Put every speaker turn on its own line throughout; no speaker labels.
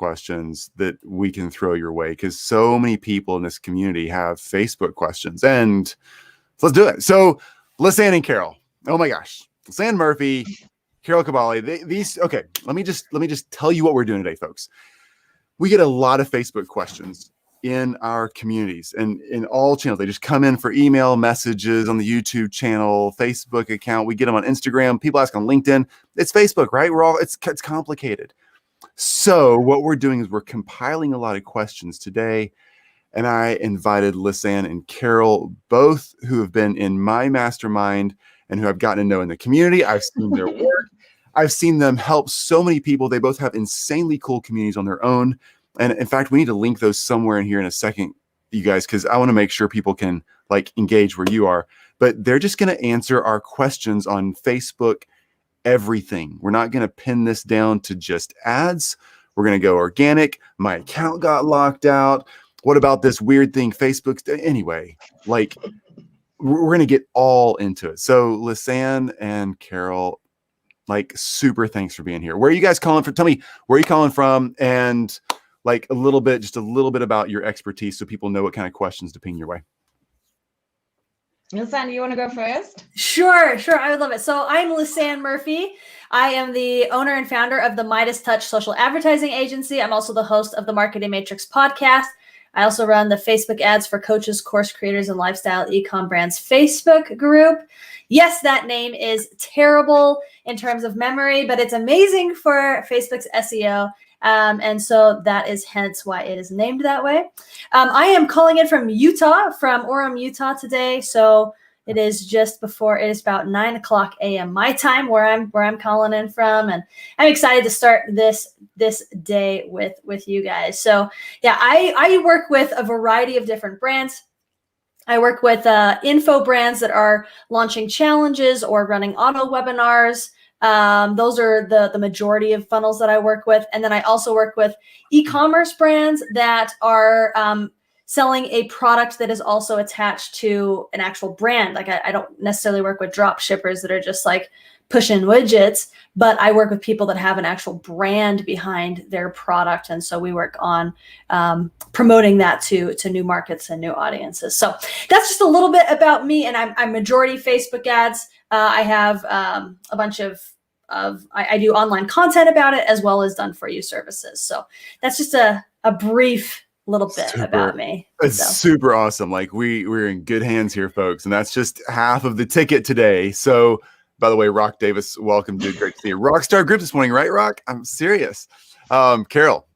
questions that we can throw your way, because so many people in this community have Facebook questions. And let's do it. So Lisanne and Carol. Oh my gosh. Lisanne Murphy, Carol Kabaale. Okay, let me just tell you what we're doing today, folks. We get a lot of Facebook questions in our communities and in all channels. They just come in for email messages on the YouTube channel, Facebook account. We get them on Instagram. People ask on LinkedIn. It's Facebook, right? It's complicated. So what we're doing is we're compiling a lot of questions today. And I invited Lisanne and Carol, both who have been in my mastermind and who I've gotten to know in the community. I've seen their work. I've seen them help so many people. They both have insanely cool communities on their own. And in fact, we need to link those somewhere in here in a second, you guys, because I want to make sure people can like engage where you are. But they're just going to answer our questions on Facebook, everything. We're not going to pin this down to just ads. We're going to go organic. My account got locked out. What about this weird thing, Facebook? Anyway, like we're going to get all into it. So Lisanne and Carol, like super thanks for being here. Where are you guys calling from? Tell me, where are you calling from? And like just a little bit about your expertise so people know what kind of questions to ping your way.
Lisanne, you want to go first?
Sure. I would love it. So I'm Lisanne Murphy. I am the owner and founder of the Midas Touch social advertising agency. I'm also the host of the Marketing Matrix podcast. I also run the Facebook ads for coaches, course creators, and lifestyle e-com brands Facebook group. Yes, that name is terrible in terms of memory, but it's amazing for Facebook's SEO. And so that is hence why it is named that way. I am calling in from Utah, from Orem, Utah today. So it is about 9:00 a.m. my time where I'm calling in from, and I'm excited to start this day with you guys. So yeah, I work with a variety of different brands. I work with info brands that are launching challenges or running auto webinars. Those are the majority of funnels that I work with. And then I also work with e-commerce brands that are selling a product that is also attached to an actual brand. Like I don't necessarily work with drop shippers that are just like pushing widgets, but I work with people that have an actual brand behind their product. And so we work on promoting that to new markets and new audiences. So that's just a little bit about me. And I'm majority Facebook ads. I have a bunch of I do online content about it, as well as done for you services. So that's just a brief little bit about me.
It's super awesome. Like we're in good hands here, folks. And that's just half of the ticket today. So by the way, Rock Davis, welcome, dude. Great to see you. Rockstar group this morning, right, Rock? I'm serious. Carol,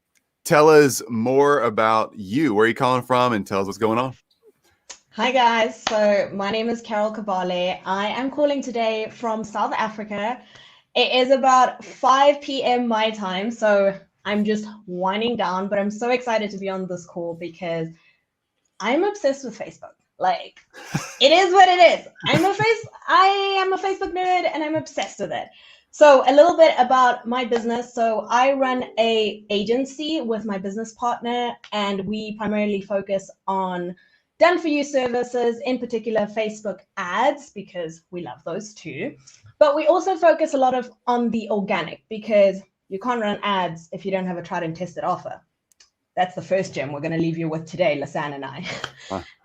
tell us more about you. Where are you calling from? And tell us what's going on.
Hi, guys. So my name is Carol Kabaale. I am calling today from South Africa. It is about 5 p.m. my time, so I'm just winding down, but I'm so excited to be on this call because I'm obsessed with Facebook. Like, it is what it is. I am a Facebook nerd, and I'm obsessed with it. So a little bit about my business. So I run an agency with my business partner, and we primarily focus on done-for-you services, in particular Facebook ads, because we love those too. But we also focus a lot on the organic, because you can't run ads if you don't have a tried and tested offer. That's the first gem we're going to leave you with today, Lisanne and I.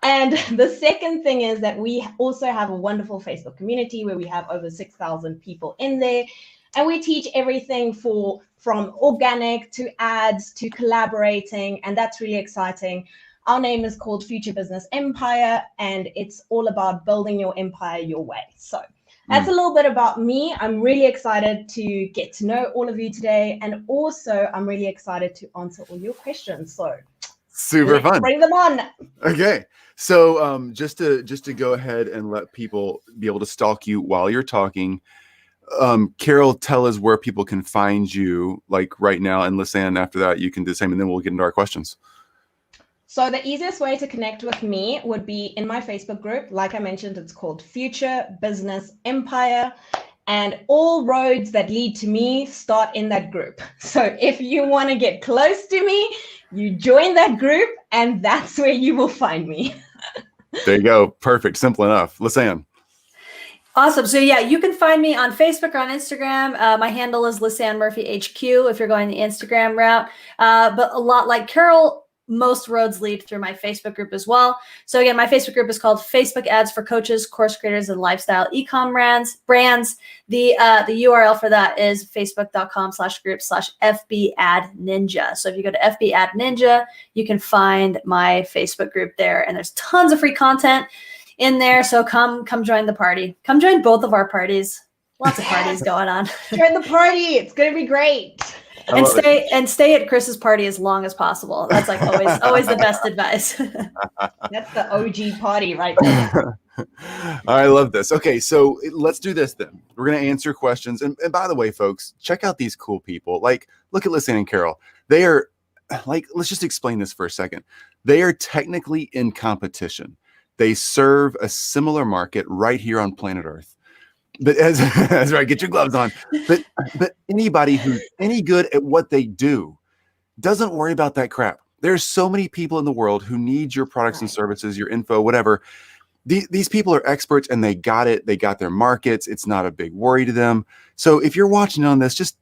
And the second thing is that we also have a wonderful Facebook community where we have over 6,000 people in there. And we teach everything from organic to ads to collaborating. And that's really exciting. Our name is called Future Business Empire, and it's all about building your empire your way. So that's a little bit about me. I'm really excited to get to know all of you today. And also, I'm really excited to answer all your questions. So
super fun.
Bring them on.
Okay. So just to go ahead and let people be able to stalk you while you're talking, Carol, tell us where people can find you like right now. And Lisanne, after that, you can do the same, and then we'll get into our questions.
So the easiest way to connect with me would be in my Facebook group. Like I mentioned, it's called Future Business Empire. And all roads that lead to me start in that group. So if you want to get close to me, you join that group, and that's where you will find me.
There you go. Perfect. Simple enough. Lisanne.
Awesome. So yeah, you can find me on Facebook or on Instagram. My handle is Lisanne Murphy HQ if you're going the Instagram route. But a lot like Carol, most roads lead through my Facebook group as well. So again, my Facebook group is called Facebook Ads for Coaches, Course Creators, and Lifestyle Ecom Brands. The URL for that is facebook.com/group/FB Ad Ninja. So if you go to FB Ad Ninja, you can find my Facebook group there, and there's tons of free content in there. So come join the party. Come join both of our parties. Lots of parties going on.
Join the party. It's gonna be great.
And stay at Chris's party as long as possible. That's like always the best advice.
That's the OG party right there.
I love this. Okay, so let's do this then. We're going to answer questions. And by the way, folks, check out these cool people. Like, look at Lisanne and Carol. They are like, let's just explain this for a second. They are technically in competition. They serve a similar market right here on planet Earth. But that's right, get your gloves on. But anybody who's any good at what they do doesn't worry about that crap. There's so many people in the world who need your products and services, your info, whatever. These people are experts and they got it. They got their markets. It's not a big worry to them. So if you're watching on this, just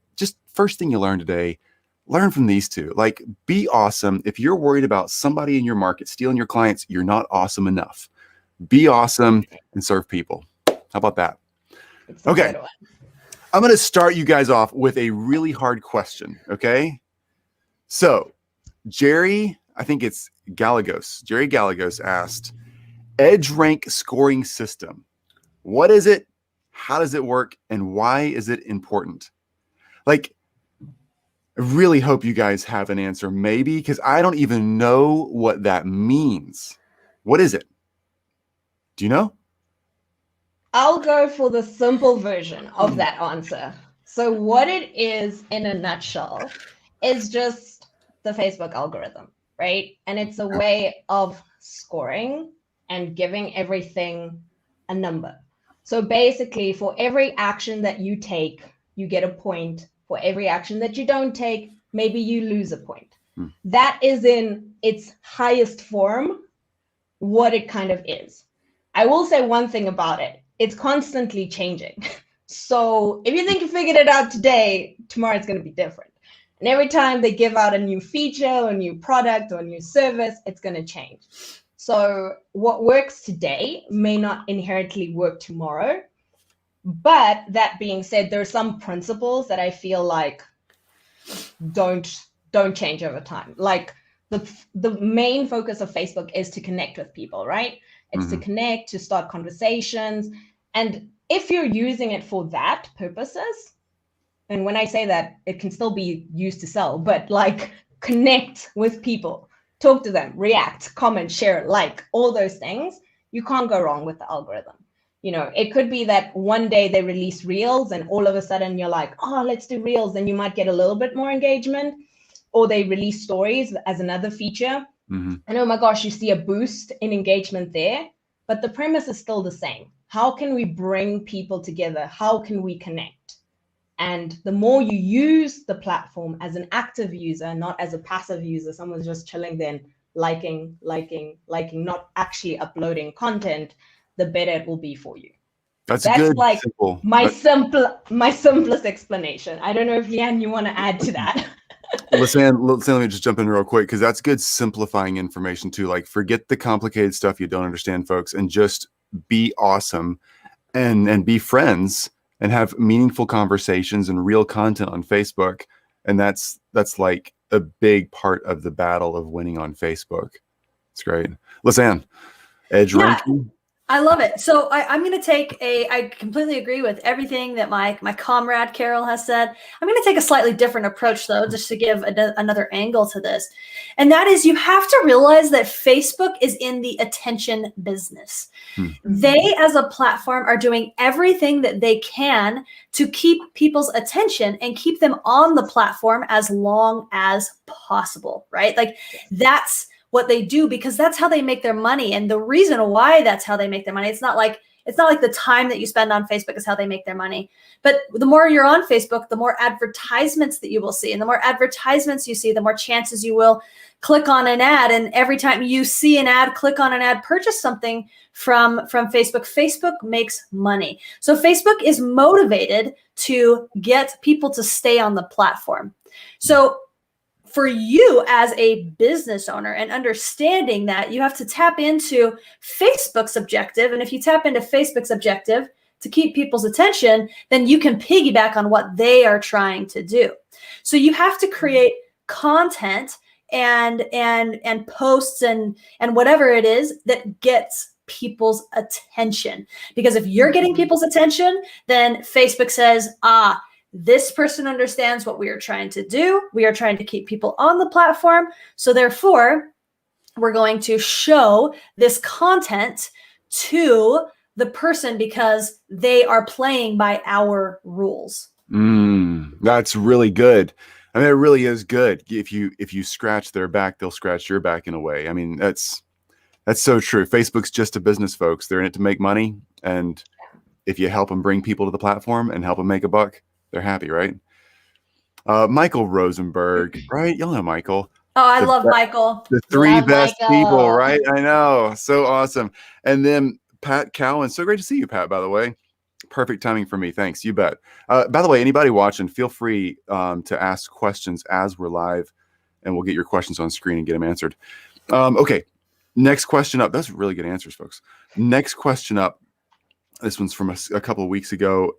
first thing you learn today, learn from these two. Like, be awesome. If you're worried about somebody in your market stealing your clients, you're not awesome enough. Be awesome and serve people. How about that? Okay. I'm going to start you guys off with a really hard question. Okay. So Jerry, I think it's Galagos. Jerry Galagos asked, Edge rank scoring system. What is it? How does it work? And why is it important? Like, I really hope you guys have an answer, maybe, because I don't even know what that means. What is it? Do you know?
I'll go for the simple version of that answer. So what it is in a nutshell is just the Facebook algorithm, right? And it's a way of scoring and giving everything a number. So basically, for every action that you take, you get a point. For every action that you don't take, maybe you lose a point. That is in its highest form what it kind of is. I will say one thing about it. It's constantly changing. So if you think you figured it out today, tomorrow it's going to be different. And every time they give out a new feature or a new product or a new service, it's going to change. So what works today may not inherently work tomorrow. But that being said, there are some principles that I feel like don't change over time. Like the main focus of Facebook is to connect with people, right? It's to connect, to start conversations. And if you're using it for that purposes, and when I say that, it can still be used to sell, but like connect with people, talk to them, react, comment, share, like all those things, you can't go wrong with the algorithm. You know, it could be that one day they release Reels and all of a sudden you're like, oh, let's do Reels. Then you might get a little bit more engagement. Or they release Stories as another feature. And oh my gosh, you see a boost in engagement there. But the premise is still the same. How can we bring people together? How can we connect? And the more you use the platform as an active user, not as a passive user, someone's just chilling then, liking, not actually uploading content, the better it will be for you.
That's
good, like
simple.
my simplest explanation. I don't know if Lisanne, you want to add to that.
Lisanne, let me just jump in real quick, because that's good simplifying information too. Like, forget the complicated stuff you don't understand, folks, and just be awesome and be friends and have meaningful conversations and real content on Facebook. And that's like a big part of the battle of winning on Facebook. It's great. Lisanne, edge ranking.
I love it. So I'm going to I completely agree with everything that my comrade Carol has said. I'm going to take a slightly different approach, though, just to give another angle to this. And that is, you have to realize that Facebook is in the attention business. They, as a platform, are doing everything that they can to keep people's attention and keep them on the platform as long as possible, right? Like, that's what they do, because that's how they make their money. And the reason why that's how they make their money, it's not like it's not like the time that you spend on Facebook is how they make their money. But the more you're on Facebook, the more advertisements that you will see. And the more advertisements you see, the more chances you will click on an ad. And every time you see an ad, click on an ad, purchase something from Facebook, Facebook makes money. So Facebook is motivated to get people to stay on the platform. So for you as a business owner and understanding that, you have to tap into Facebook's objective. And if you tap into Facebook's objective to keep people's attention, then you can piggyback on what they are trying to do. So you have to create content and posts and whatever it is that gets people's attention. Because if you're getting people's attention, then Facebook says, this person understands what we are trying to do. We are trying to keep people on the platform. So therefore, we're going to show this content to the person because they are playing by our rules.
That's really good. I mean, it really is good. If you scratch their back, they'll scratch your back in a way. I mean, that's so true. Facebook's just a business, folks. They're in it to make money. And if you help them bring people to the platform and help them make a buck, they're happy, right? Michael Rosenberg, right? Y'all know Michael.
Oh, I love Michael.
The three
Love
best
Michael.
people, right? I know. So awesome. And then Pat Cowan. So great to see you, Pat, by the way. Perfect timing for me. Thanks. You bet. By the way, anybody watching, feel free to ask questions as we're live, and we'll get your questions on screen and get them answered. Okay. Next question up. That's really good answers, folks. Next question up. This one's from a couple of weeks ago.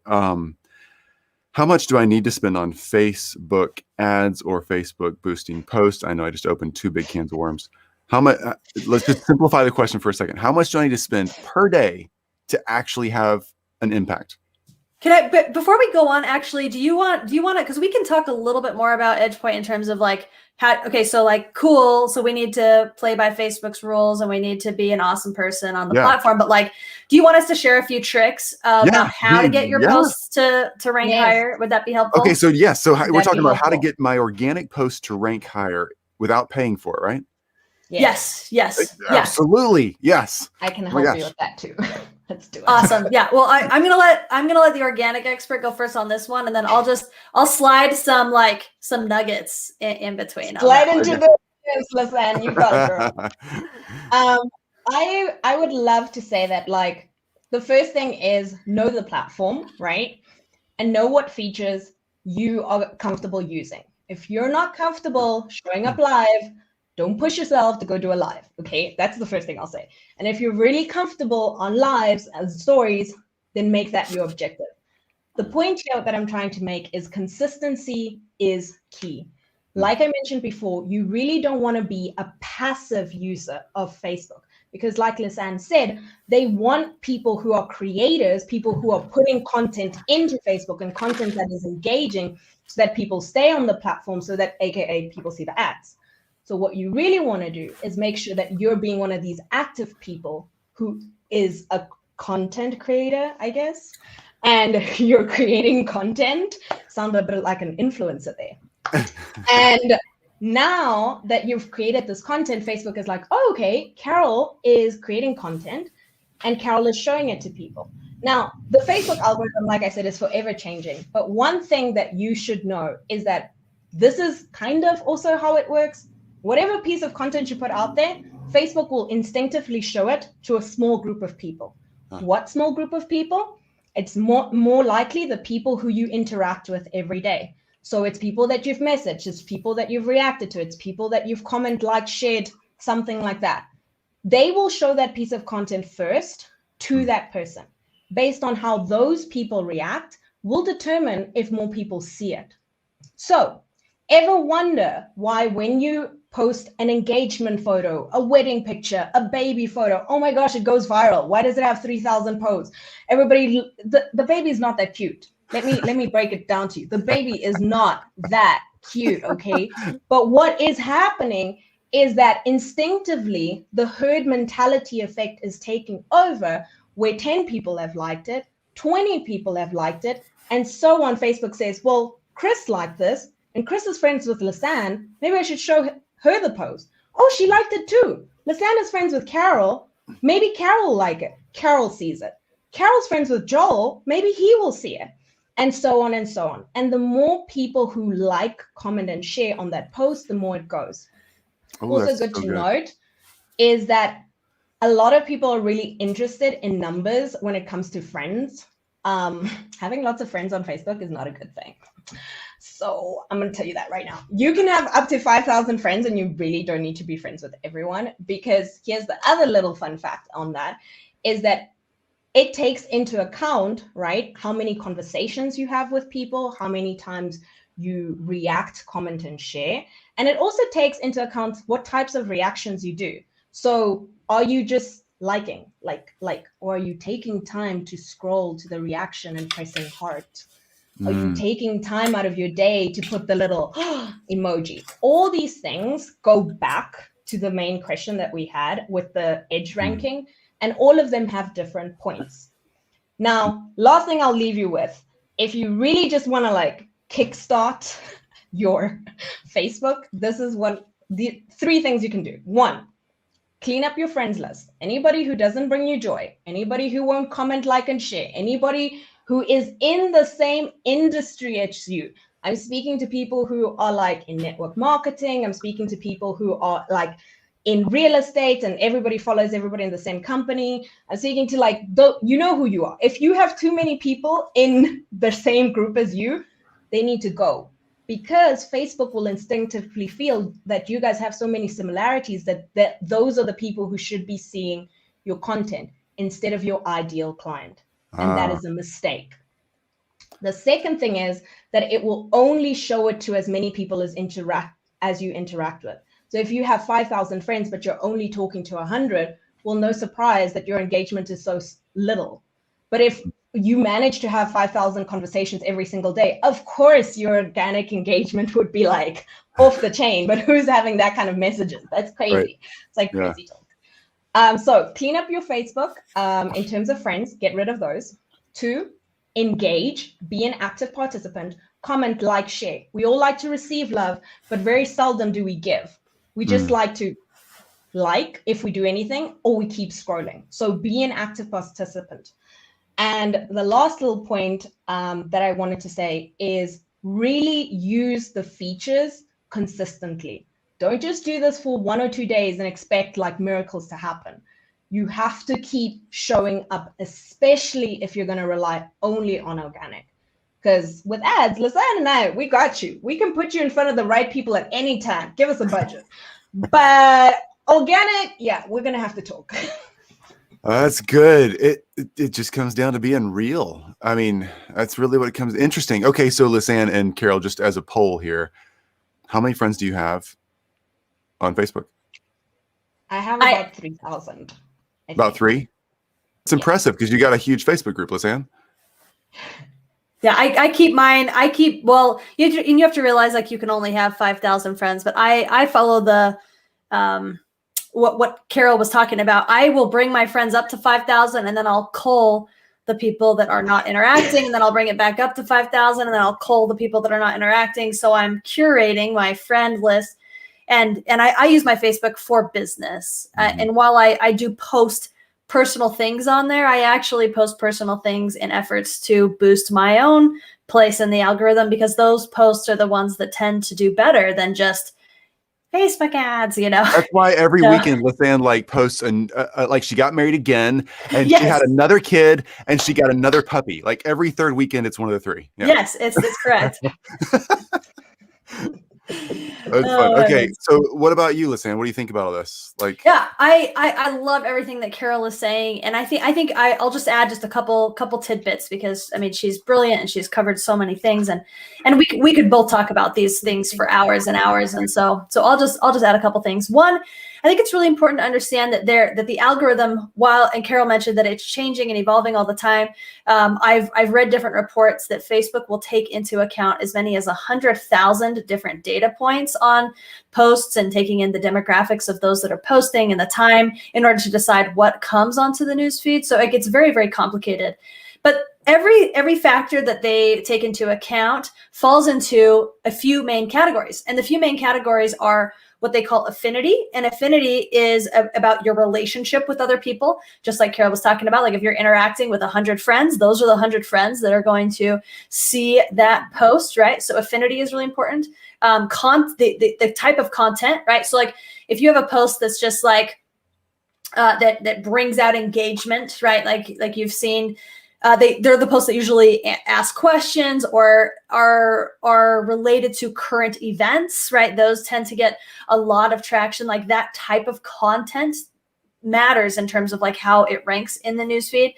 How much do I need to spend on Facebook ads or Facebook boosting posts? I know I just opened 2 big cans of worms. How much? Let's just simplify the question for a second. How much do I need to spend per day to actually have an impact?
But before we go on, actually, do you want to, because we can talk a little bit more about EdgePoint in terms of like so like, cool. So we need to play by Facebook's rules and we need to be an awesome person on the platform. But like, do you want us to share a few tricks about how to get your posts to rank higher? Would that be helpful?
Okay. So yes. So we're talking about how to get my organic posts to rank higher without paying for it, right?
Yes.
Absolutely. Yes.
I can help you with that too. Let's do it.
Awesome. Yeah. Well, I'm gonna let the organic expert go first on this one, and then I'll slide some nuggets in between.
Slide into the Lisanne. You got it, girl. I would love to say that like the first thing is know the platform, right? And know what features you are comfortable using. If you're not comfortable showing up live, don't push yourself to go do a live, okay? That's the first thing I'll say. And if you're really comfortable on lives and stories, then make that your objective. The point here that I'm trying to make is consistency is key. Like I mentioned before, you really don't want to be a passive user of Facebook because like Lisanne said, they want people who are creators, people who are putting content into Facebook and content that is engaging so that people stay on the platform so that AKA people see the ads. So what you really want to do is make sure that you're being one of these active people who is a content creator, I guess, and you're creating content. Sound a bit like an influencer there. And now that you've created this content, Facebook is like, oh, okay, Carol is creating content and Carol is showing it to people. Now, the Facebook algorithm, like I said, is forever changing. But one thing that you should know is that this is kind of also how it works. Whatever piece of content you put out there, Facebook will instinctively show it to a small group of people. What small group of people? It's more likely the people who you interact with every day. So it's people that you've messaged, it's people that you've reacted to, it's people that you've commented, liked, shared, something like that. They will show that piece of content first to that person. Based on how those people react, will determine if more people see it. So, ever wonder why when you post an engagement photo, a wedding picture, a baby photo, oh my gosh, it goes viral. Why does it have 3,000 posts? Everybody, the baby's not that cute. Let me break it down to you. The baby is not that cute, okay? But what is happening is that instinctively, the herd mentality effect is taking over where 10 people have liked it, 20 people have liked it, and so on. Facebook says, well, Chris liked this, and Chris is friends with Lisanne. Maybe I should show her the post. Oh, she liked it too. Lisanne is friends with Carol. Maybe Carol will like it. Carol sees it. Carol's friends with Joel, maybe he will see it. And so on and so on. And the more people who like, comment, and share on that post, the more it goes.
Oh,
Also
that's
good
so
to
good.
note is that a lot of people are really interested in numbers when it comes to friends. Having lots of friends on Facebook is not a good thing. So I'm going to tell you that right now. You can have up to 5,000 friends and you really don't need to be friends with everyone, because here's the other little fun fact on that is that it takes into account, right, how many conversations you have with people, how many times you react, comment, and share. And it also takes into account what types of reactions you do. So are you just liking, like, or are you taking time to scroll to the reaction and pressing heart? Are you taking time out of your day to put the little emoji? All these things go back to the main question that we had with the edge ranking, and all of them have different points. Now, last thing I'll leave you with, if you really just want to like kickstart your Facebook, this is what the 3 things you can do. 1, clean up your friends list. Anybody who doesn't bring you joy, anybody who won't comment, like, and share, anybody who is in the same industry as you. I'm speaking to people who are like in network marketing. I'm speaking to people who are like in real estate and everybody follows everybody in the same company. I'm speaking to like, you know who you are. If you have too many people in the same group as you, they need to go, because Facebook will instinctively feel that you guys have so many similarities that those are the people who should be seeing your content instead of your ideal client. And that is a mistake. The second thing is that it will only show it to as many people as you interact with. So if you have 5,000 friends, but you're only talking to 100, well, no surprise that your engagement is so little. But if you manage to have 5,000 conversations every single day, of course, your organic engagement would be like off the chain. But who's having that kind of messages? That's crazy. Right. It's like crazy talk. So clean up your Facebook in terms of friends, get rid of those. 2, engage, be an active participant, comment, like, share. We all like to receive love, but very seldom do we give. We just like to like if we do anything, or we keep scrolling. So be an active participant. And the last little point that I wanted to say is really use the features consistently. Don't just do this for 1 or 2 days and expect like miracles to happen. You have to keep showing up, especially if you're going to rely only on organic. Because with ads, Lisanne and I, we got you. We can put you in front of the right people at any time. Give us a budget. But organic, yeah, we're going to have to talk.
That's good. It just comes down to being real. I mean, that's really what it comes. Interesting. Okay, so Lisanne and Carol, just as a poll here, how many friends do you have on Facebook?
I have about 3,000.
About 3? It's impressive because you got a huge Facebook group, Lisanne.
Yeah, I keep mine. Well, you have to realize like you can only have 5,000 friends, but I follow the what Carol was talking about. I will bring my friends up to 5,000, and then I'll cull the people that are not interacting, and then I'll bring it back up to 5,000, and then I'll cull the people that are not interacting. So I'm curating my friend list, and I use my Facebook for business. And while I do post personal things on there, I actually post personal things in efforts to boost my own place in the algorithm, because those posts are the ones that tend to do better than just Facebook ads, you know.
That's why every weekend Lisanne like posts and like she got married again, and she had another kid, and she got another puppy. Like every 3rd weekend, it's one of the 3. Yeah.
Yes, it's correct.
That's fun. Okay, so what about you, Lisanne? What do you think about all this? Like,
yeah, I love everything that Carol is saying, and I think I'll just add just a couple tidbits, because I mean she's brilliant and she's covered so many things, and we could both talk about these things for hours and hours, and so I'll just add a couple things. One, I think it's really important to understand that the algorithm, and Carol mentioned that it's changing and evolving all the time. I've read different reports that Facebook will take into account as many as 100,000 different data points on posts, and taking in the demographics of those that are posting and the time in order to decide what comes onto the newsfeed. So it gets very, very complicated. But every factor that they take into account falls into a few main categories. And the few main categories are what they call affinity. And affinity is about your relationship with other people. Just like Carol was talking about, like if you're interacting with 100 friends, those are the 100 friends that are going to see that post, right? So affinity is really important. The type of content, right? So like if you have a post that's just like, that brings out engagement, right? Like you've seen, they're the posts that usually ask questions or are related to current events, right? Those tend to get a lot of traction. Like that type of content matters in terms of like how it ranks in the newsfeed.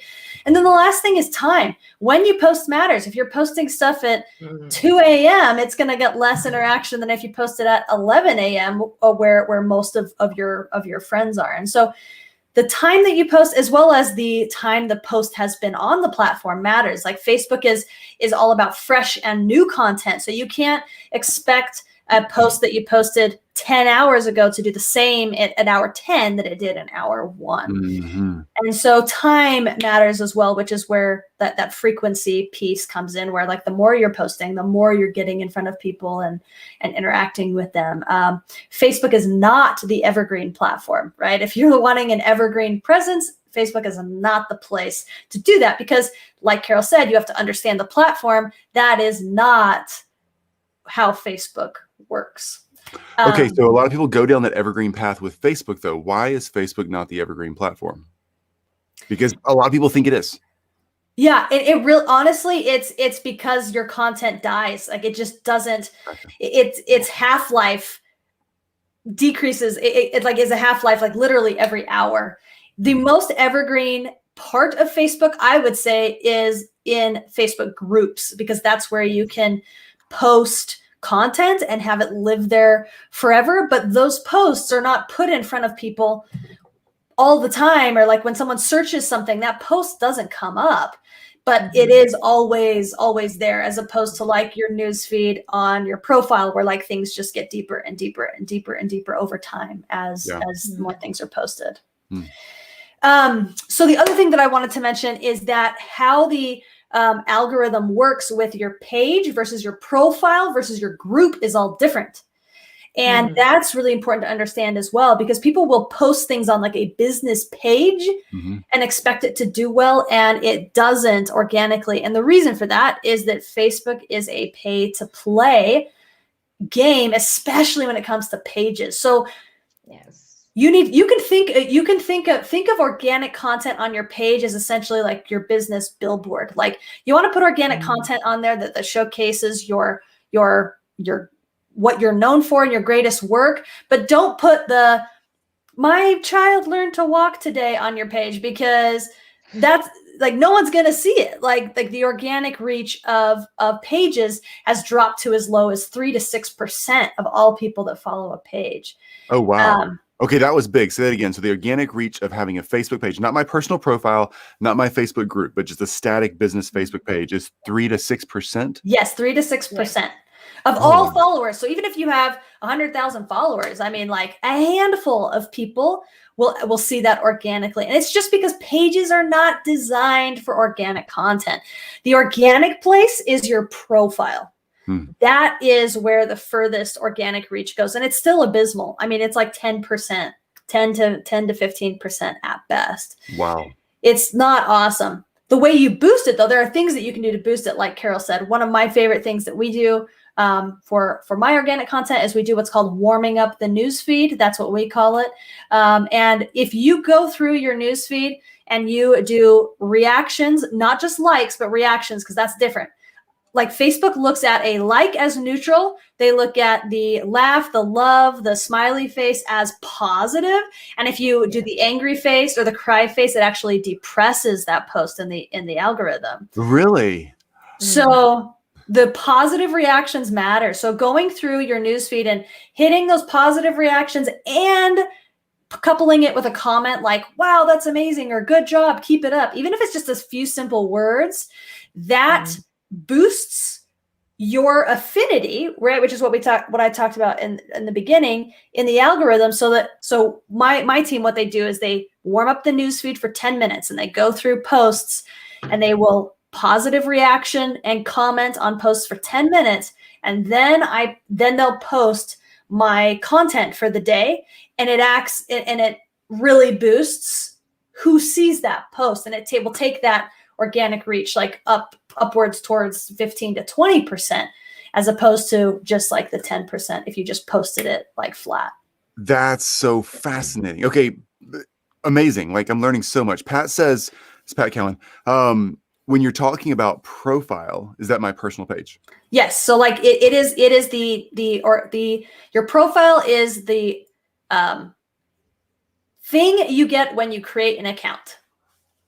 And then the last thing is time. When you post matters. If you're posting stuff at 2 a.m., it's going to get less interaction than if you post it at 11 a.m. where most of your friends are. And so the time that you post, as well as the time the post has been on the platform, matters. Like Facebook is all about fresh and new content. So you can't expect a post that you posted 10 hours ago to do the same at hour 10 that it did in hour 1.
Mm-hmm.
And so time matters as well, which is where that frequency piece comes in, where like the more you're posting, the more you're getting in front of people and interacting with them. Facebook is not the evergreen platform, right? If you're wanting an evergreen presence, Facebook is not the place to do that, because like Carol said, you have to understand the platform. That is not how Facebook works.
Okay, so a lot of people go down that evergreen path with Facebook, though. Why is Facebook not the evergreen platform? Because a lot of people think it is.
Yeah, it really, honestly, it's because your content dies. Like it just doesn't. Its half-life decreases. It like is a half-life like literally every hour. The most evergreen part of Facebook, I would say, is in Facebook groups, because that's where you can post content and have it live there forever. But those posts are not put in front of people all the time, or like when someone searches something, that post doesn't come up, but it is always there, as opposed to like your news feed on your profile, where like things just get deeper and deeper and deeper and deeper over time as more things are posted. So the other thing that I wanted to mention is that how the algorithm works with your page versus your profile versus your group is all different. And that's really important to understand as well, because people will post things on like a business page and expect it to do well, and it doesn't organically. And the reason for that is that Facebook is a pay to play game, especially when it comes to pages. So you can think of organic content on your page as essentially like your business billboard. Like you want to put organic content on there that showcases your what you're known for and your greatest work, but don't put my child learned to walk today on your page, because that's like no one's going to see it. Like the organic reach of pages has dropped to as low as 3 to 6% of all people that follow a page.
Oh, wow. Okay, that was big. Say that again. So the organic reach of having a Facebook page, not my personal profile, not my Facebook group, but just a static business Facebook page, is 3 to 6%?
Yes, 3 to 6%. Of all followers. So even if you have 100,000 followers, I mean, like a handful of people will see that organically. And it's just because pages are not designed for organic content. The organic place is your profile. That is where the furthest organic reach goes. And it's still abysmal. I mean, it's like 10%, 10 to 15% at best.
Wow.
It's not awesome. The way you boost it, though, there are things that you can do to boost it. Like Carol said, one of my favorite things that we do for my organic content is we do what's called warming up the news feed. That's what we call it. And if you go through your news feed and you do reactions, not just likes, but reactions, because that's different. Like Facebook looks at a like as neutral. They look at the laugh, the love, the smiley face as positive. And if you do the angry face or the cry face, it actually depresses that post in the algorithm.
Really?
So the positive reactions matter. So going through your newsfeed and hitting those positive reactions and coupling it with a comment like, wow, that's amazing, or good job, keep it up. Even if it's just a few simple words, that boosts your affinity, right? Which is what I talked about in the beginning in the algorithm. So my team, what they do is they warm up the newsfeed for 10 minutes and they go through posts and they will positive reaction and comment on posts for 10 minutes. And then they'll post my content for the day, and it really boosts who sees that post, and it will take that organic reach like upwards towards 15 to 20%, as opposed to just like the 10% if you just posted it like flat.
That's so fascinating. Okay, amazing. Like, I'm learning so much. Pat says, it's Pat Cowan. When you're talking about profile, is that my personal page?
Yes. So like it is your profile is the thing you get when you create an account.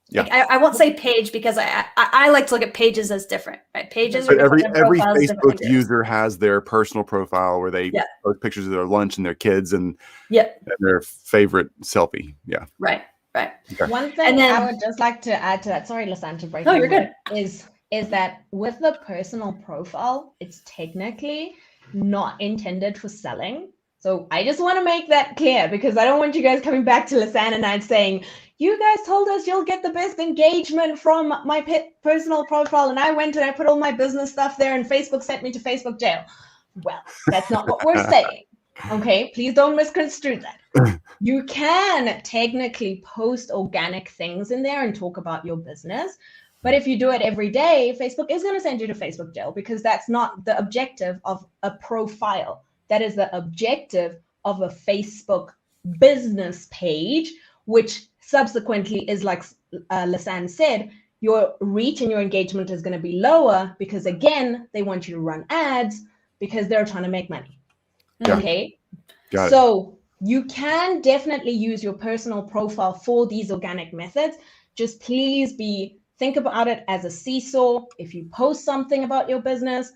Yeah.
Like, I won't say page because I like to look at pages as different, right? Pages
But
are
every
different. Every
Facebook user has their personal profile where they post pictures of their lunch and their kids and their favorite selfie. Yeah.
Right.
Okay.
One thing I would just like to add to that, sorry, Lisanne, to break.
No, you're good.
Is that with the personal profile, it's technically not intended for selling. So I just want to make that clear, because I don't want you guys coming back to Lisanne and I saying, you guys told us you'll get the best engagement from my personal profile, and I went and I put all my business stuff there and Facebook sent me to Facebook jail. Well, that's not what we're saying. Okay, please don't misconstrue that. You can technically post organic things in there and talk about your business. But if you do it every day, Facebook is going to send you to Facebook jail, because that's not the objective of a profile. That is the objective of a Facebook business page, which subsequently is, like Lisanne said, your reach and your engagement is going to be lower, because again, they want you to run ads because they're trying to make money.
Yeah.
Okay.
Got
so you can definitely use your personal profile for these organic methods. Just please think about it as a seesaw. If you post something about your business,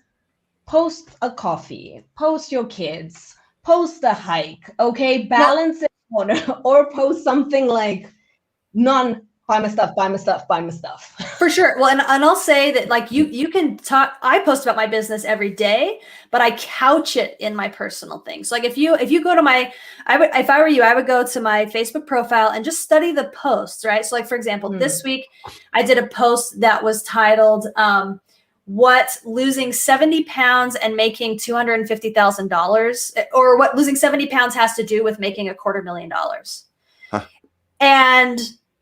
post a coffee, post your kids, post a hike, okay? Balance it or post something like buy my stuff.
For sure. Well, and I'll say that, like, you can talk, I post about my business every day, but I couch it in my personal things. So like if you go to if I were you, I would go to my Facebook profile and just study the posts, right? So like, for example, this week I did a post that was titled, what losing 70 pounds and making $250,000, or what losing 70 pounds has to do with making $250,000. Huh. And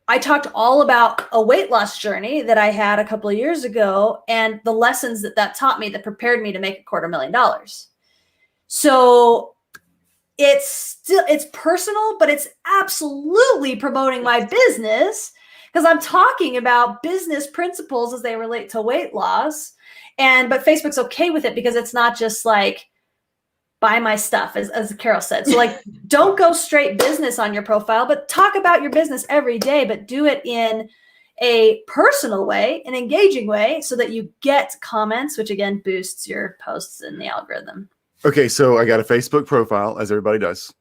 I talked all about a weight loss journey that I had a couple of years ago and the lessons that taught me, that prepared me to make $250,000. So it's personal, but it's absolutely promoting my business, because I'm talking about business principles as they relate to weight loss. But Facebook's okay with it, because it's not just like, buy my stuff, as Carol said. So like, don't go straight business on your profile, but talk about your business every day, but do it in a personal way, an engaging way, so that you get comments, which again boosts your posts in the algorithm. Okay,
so I got a Facebook profile, as everybody does.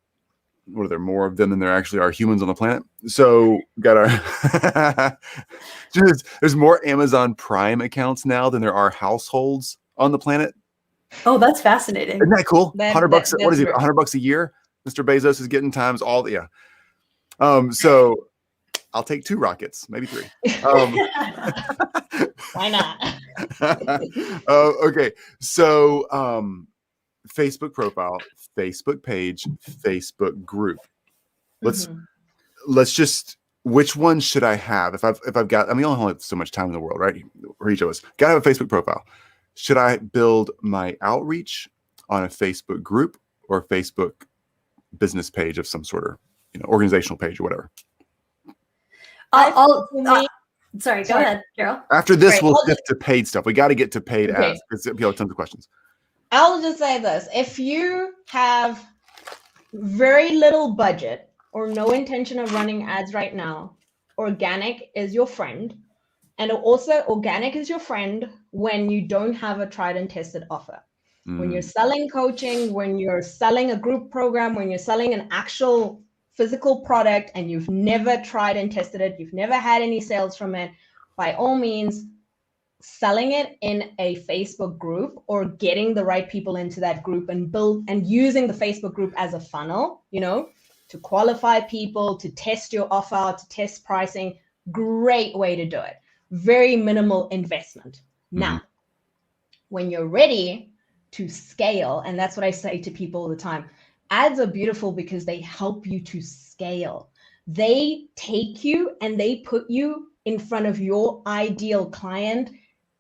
What are there more of them than there actually are humans on the planet? So got our there's more Amazon Prime accounts now than there are households on the planet.
Oh, that's fascinating.
Isn't that cool? $100. What is it? $100 a year? Mr. Bezos is getting times all. Yeah. So I'll take 2 rockets, maybe 3.
Why not?
Okay. So Facebook profile, Facebook page, Facebook group. Let's just, which one should I have? If I've got, I mean, I only have so much time in the world, right? For each of us. Gotta have a Facebook profile. Should I build my outreach on a Facebook group or a Facebook business page of some sort, or organizational page or whatever?
Sorry, go ahead, Carol.
After this, we'll shift to paid stuff. We got to get to paid ads, because people have tons of questions.
I'll just say this. If you have very little budget or no intention of running ads right now, organic is your friend. And also, organic is your friend when you don't have a tried and tested offer. When you're selling coaching, when you're selling a group program, when you're selling an actual physical product and you've never tried and tested it, you've never had any sales from it, by all means, selling it in a Facebook group or getting the right people into that group and using the Facebook group as a funnel, to qualify people, to test your offer, to test pricing. Great way to do it. Very minimal investment. Now, when you're ready to scale, and that's what I say to people all the time, ads are beautiful because they help you to scale. They take you and they put you in front of your ideal client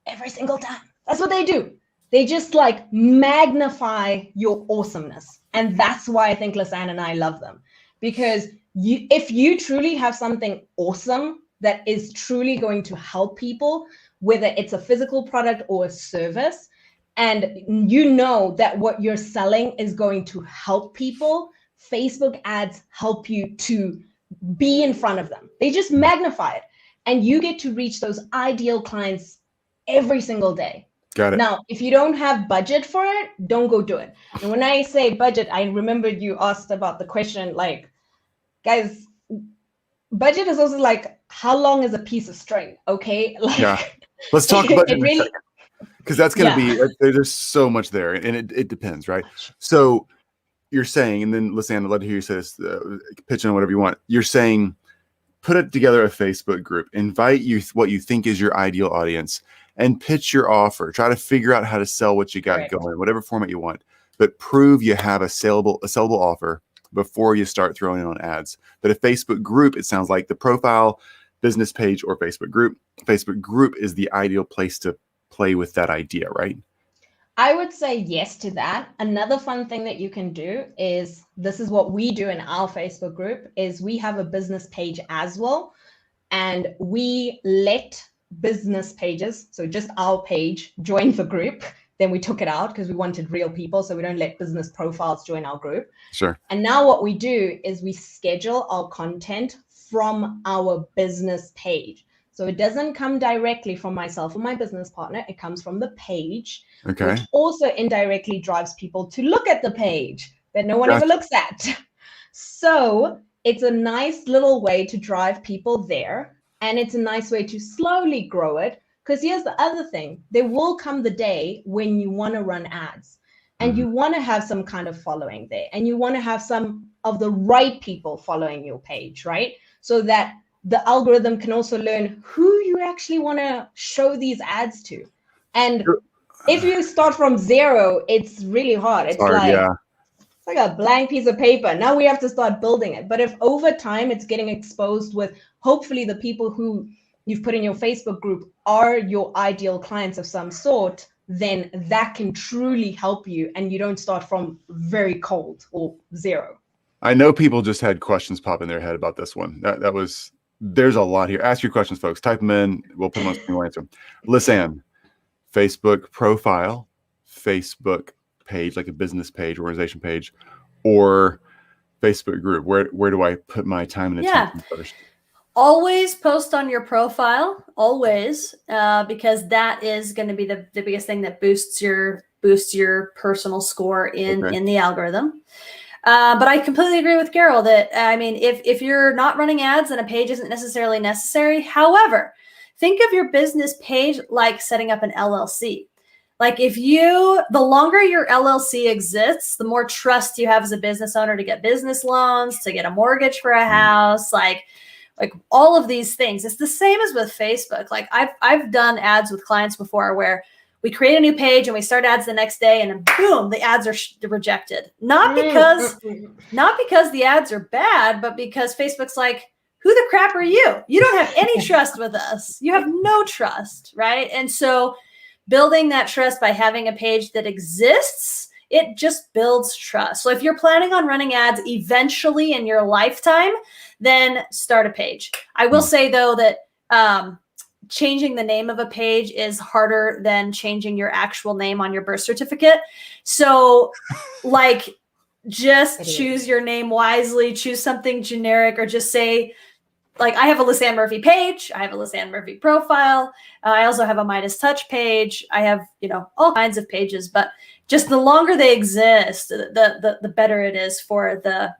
every single time. That's what they do. They just like magnify your awesomeness. And that's why I think Lisanne and I love them. Because if you truly have something awesome that is truly going to help people, whether it's a physical product or a service, and you know that what you're selling is going to help people, Facebook ads help you to be in front of them. They just magnify it. And you get to reach those ideal clients every single day.
Got it.
Now, if you don't have budget for it, don't go do it. And when I say budget, I remembered you asked about the question, like, guys, budget is also like, how long is a piece of string? Okay. Like,
yeah. Let's talk about it
really,
because that's going to be, there's so much there, and it depends, right? So you're saying, and then Lisanne, I'd love to hear you say this, pitch in whatever you want. You're saying, put it together a Facebook group, invite you what you think is your ideal audience, and pitch your offer. Try to figure out how to sell what you got going, whatever format you want, but prove you have a sellable offer before you start throwing on ads. But a Facebook group, it sounds like the profile, business page, or Facebook group is the ideal place to play with that idea, right?
I would say yes to that. Another fun thing that you can do is, this is what we do in our Facebook group, is we have a business page as well. And we let business pages, so just our page, join the group. Then we took it out because we wanted real people. So we don't let business profiles join our group.
Sure.
And now what we do is we schedule our content from our business page. So it doesn't come directly from myself or my business partner. It comes from the page, which also indirectly drives people to look at the page that no one ever looks at. So it's a nice little way to drive people there. And it's a nice way to slowly grow it. Because here's the other thing. There will come the day when you want to run ads and you want to have some kind of following there. And you want to have some of the right people following your page, right? So that the algorithm can also learn who you actually want to show these ads to. And if you start from zero, it's really hard. It's like a blank piece of paper. Now we have to start building it. But if over time it's getting exposed with, hopefully the people who you've put in your Facebook group are your ideal clients of some sort, then that can truly help you and you don't start from very cold or zero.
I know people just had questions pop in their head about this one. There's a lot here. Ask your questions, folks. Type them in. We'll put them on screen. We'll answer them. Lisanne, Facebook profile, Facebook page, like a business page, organization page, or Facebook group. Where do I put my time and attention first?
Always post on your profile, always, because that is going to be the biggest thing that boosts your personal score in the algorithm. But I completely agree with Carol that, I mean, if you're not running ads, then a page isn't necessarily necessary. However, think of your business page like setting up an LLC. Like the longer your LLC exists, the more trust you have as a business owner to get business loans, to get a mortgage for a house, like all of these things. It's the same as with Facebook. Like I've done ads with clients before where we create a new page and we start ads the next day and boom, the ads are rejected. Not because the ads are bad, but because Facebook's like, who the crap are you? You don't have any trust with us. You have no trust, right? And so building that trust by having a page that exists, it just builds trust. So if you're planning on running ads eventually in your lifetime, then start a page. I will say though that changing the name of a page is harder than changing your actual name on your birth certificate. So like just choose your name wisely, choose something generic, or just say, like, I have a Lisanne Murphy page. I have a Lisanne Murphy profile. I also have a Midas Touch page. I have, all kinds of pages, but just the longer they exist, the better it is for the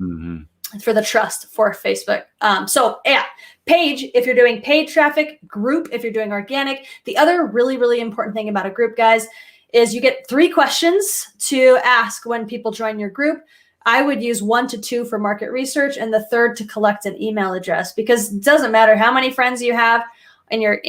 trust for Facebook. So yeah, page, if you're doing paid traffic, group, if you're doing organic. The other really, really important thing about a group, guys, is you get 3 questions to ask when people join your group. I would use 1 to 2 for market research and the 3rd to collect an email address, because it doesn't matter how many friends you have on your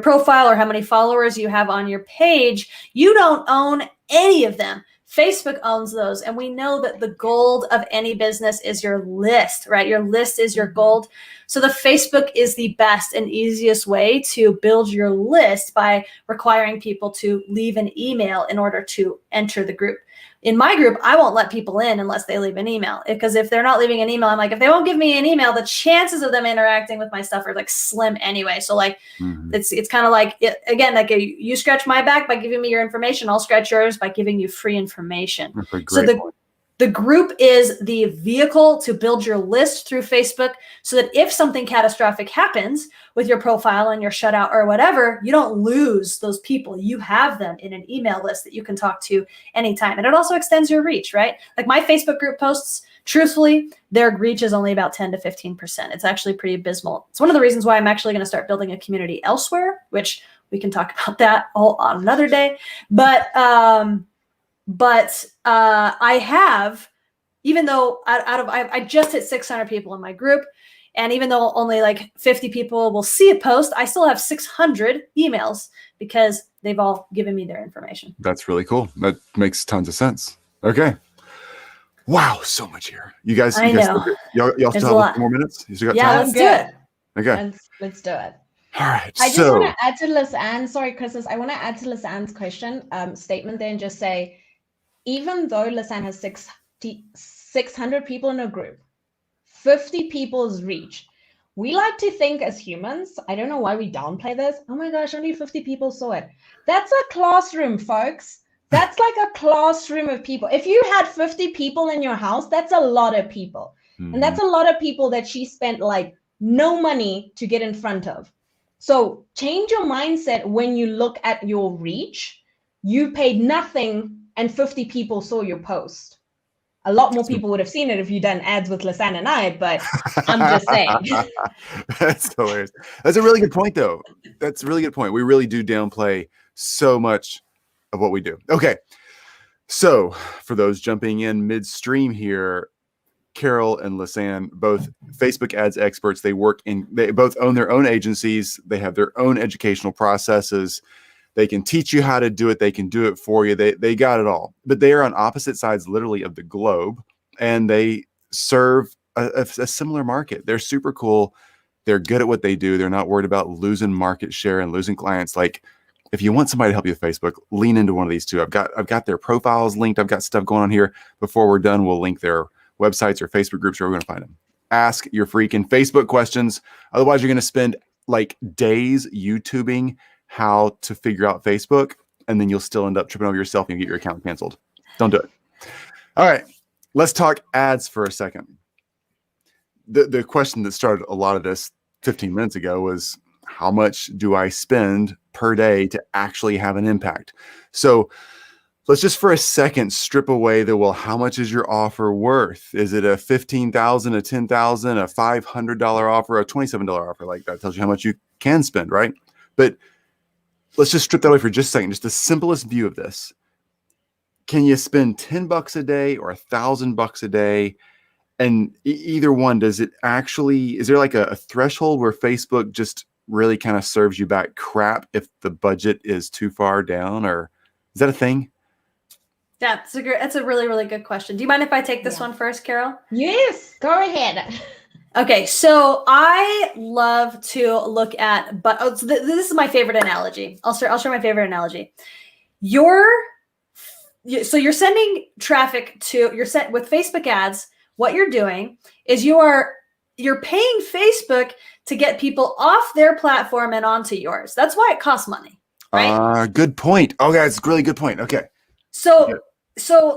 profile or how many followers you have on your page. You don't own any of them. Facebook owns those. And we know that the gold of any business is your list, right? Your list is your gold. So the Facebook is the best and easiest way to build your list by requiring people to leave an email in order to enter the group. In my group, I won't let people in unless they leave an email, because if they're not leaving an email, I'm like, if they won't give me an email, the chances of them interacting with my stuff are like slim anyway. So like, it's kind of like, again, like you scratch my back by giving me your information, I'll scratch yours by giving you free information. So the group is the vehicle to build your list through Facebook, so that if something catastrophic happens with your profile and your shutout or whatever, you don't lose those people. You have them in an email list that you can talk to anytime. And it also extends your reach, right? Like my Facebook group posts, truthfully, their reach is only about 10 to 15%. It's actually pretty abysmal. It's one of the reasons why I'm actually going to start building a community elsewhere, which we can talk about that all on another day. But I have, even though I just hit 600 people in my group, and even though only like 50 people will see a post, I still have 600 emails because they've all given me their information.
That's really cool. That makes tons of sense. Okay. Wow, so much here. You guys, y'all still have a few more minutes? You still got time?
Let's do it.
Okay.
Let's do it.
All right.
I just want to add to Lisanne. Sorry, Chris. I want to add to Lisanne's question statement there and just say, even though Lisanne has 600 people in a group, 50 people's reach, we like to think as humans, I don't know why we downplay this. Oh my gosh, only 50 people saw it. That's a classroom, folks. That's like a classroom of people. If you had 50 people in your house, that's a lot of people. And that's a lot of people that she spent like no money to get in front of. So change your mindset when you look at your reach. You paid nothing and 50 people saw your post. A lot more people would have seen it if you'd done ads with Lisanne and I, but I'm just saying.
That's hilarious. That's a really good point, though. That's a really good point. We really do downplay so much of what we do. Okay. So for those jumping in midstream here, Carol and Lisanne, both Facebook ads experts, they both own their own agencies. They have their own educational processes. They can teach you how to do it. They can do it for you. They got it all. But they are on opposite sides, literally, of the globe, and they serve a similar market. They're super cool. They're good at what they do. They're not worried about losing market share and losing clients. Like, if you want somebody to help you with Facebook, lean into one of these two. I've got their profiles linked. I've got stuff going on here. Before we're done, we'll link their websites or Facebook groups where we're going to find them. Ask your freaking Facebook questions. Otherwise, you're going to spend like days YouTubing how to figure out Facebook, and then you'll still end up tripping over yourself and get your account canceled. Don't do it. All right, let's talk ads for a second. The question that started a lot of this 15 minutes ago was, how much do I spend per day to actually have an impact? So let's just for a second strip away the, well, how much is your offer worth? Is it a $15,000, a $10,000, a $500 offer, a $27 offer? Like, that tells you how much you can spend, right? But let's just strip that away for just a second. Just the simplest view of this. Can you spend $10 a day or $1,000 a day? And either one, does it actually, is there like a threshold where Facebook just really kind of serves you back crap if the budget is too far down, or is that a thing?
Yeah, that's a really, really good question. Do you mind if I take this one first, Carol?
Yes, go ahead.
Okay, so I love to look at, so this is my favorite analogy. I'll share my favorite analogy. So you're sending traffic with Facebook ads. What you're doing is you're paying Facebook to get people off their platform and onto yours. That's why it costs money, right?
Good point. Oh, that's a really good point. Okay.
So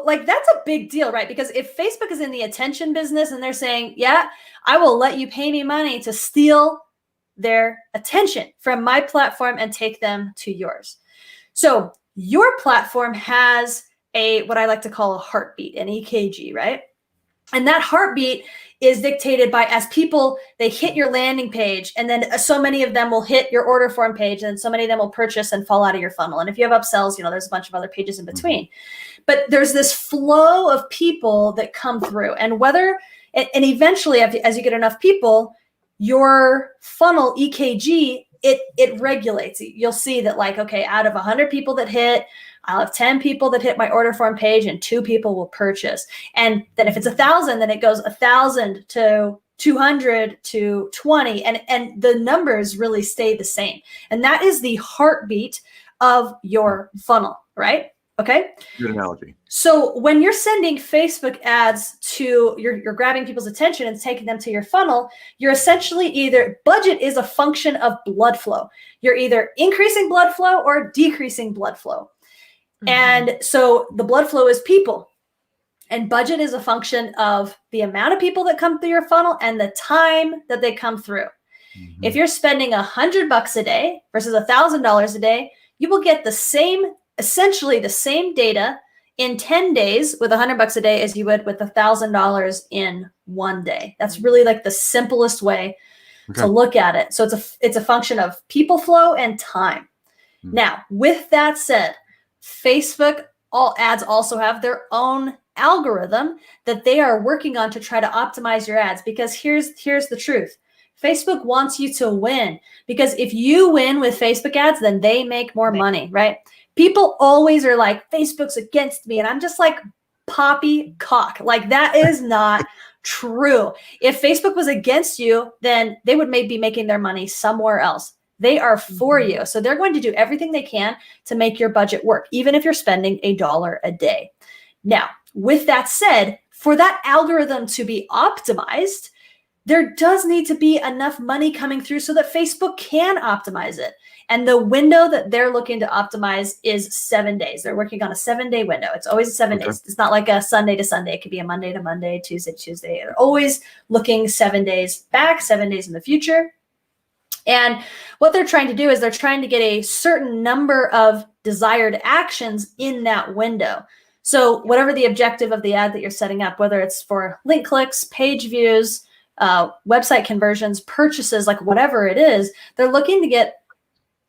like, that's a big deal, right? Because if Facebook is in the attention business and they're saying, yeah, I will let you pay me money to steal their attention from my platform and take them to yours. So your platform has what I like to call a heartbeat, an EKG, right? And that heartbeat is dictated by, as people, they hit your landing page, and then so many of them will hit your order form page, and so many of them will purchase and fall out of your funnel. And if you have upsells, there's a bunch of other pages in between. But there's this flow of people that come through, and eventually, as you get enough people, your funnel EKG it regulates. You'll see that like, okay, out of 100 people that hit, I'll have 10 people that hit my order form page and 2 people will purchase. And then if it's 1,000, then it goes 1,000 to 200 to 20, and the numbers really stay the same. And that is the heartbeat of your funnel, right? Okay.
Good analogy.
So when you're sending Facebook ads to, you're grabbing people's attention and taking them to your funnel, you're essentially either, budget is a function of blood flow. You're either increasing blood flow or decreasing blood flow. Mm-hmm. And so the blood flow is people, and budget is a function of the amount of people that come through your funnel and the time that they come through. Mm-hmm. If you're spending $100 a day versus $1,000 a day, you will get the same, essentially the same data in 10 days with $100 a day as you would with $1,000 in one day. That's really like the simplest way to look at it. So it's a function of people flow and time. Mm-hmm. Now, with that said, Facebook all ads also have their own algorithm that they are working on to try to optimize your ads, because here's the truth. Facebook wants you to win, because if you win with Facebook ads, then they make more money, right? People always are like, Facebook's against me. And I'm just like, poppycock. Like, that is not true. If Facebook was against you, then they would maybe be making their money somewhere else. They are for you. So they're going to do everything they can to make your budget work, even if you're spending $1 a day. Now, with that said, for that algorithm to be optimized, there does need to be enough money coming through so that Facebook can optimize it. And the window that they're looking to optimize is 7 days. They're working on a 7-day window. It's always 7 days. It's not like a Sunday to Sunday. It could be a Monday to Monday, Tuesday to Tuesday. They're always looking 7 days back, 7 days in the future. And what they're trying to do is they're trying to get a certain number of desired actions in that window. So whatever the objective of the ad that you're setting up, whether it's for link clicks, page views, website conversions, purchases, like whatever it is, they're looking to get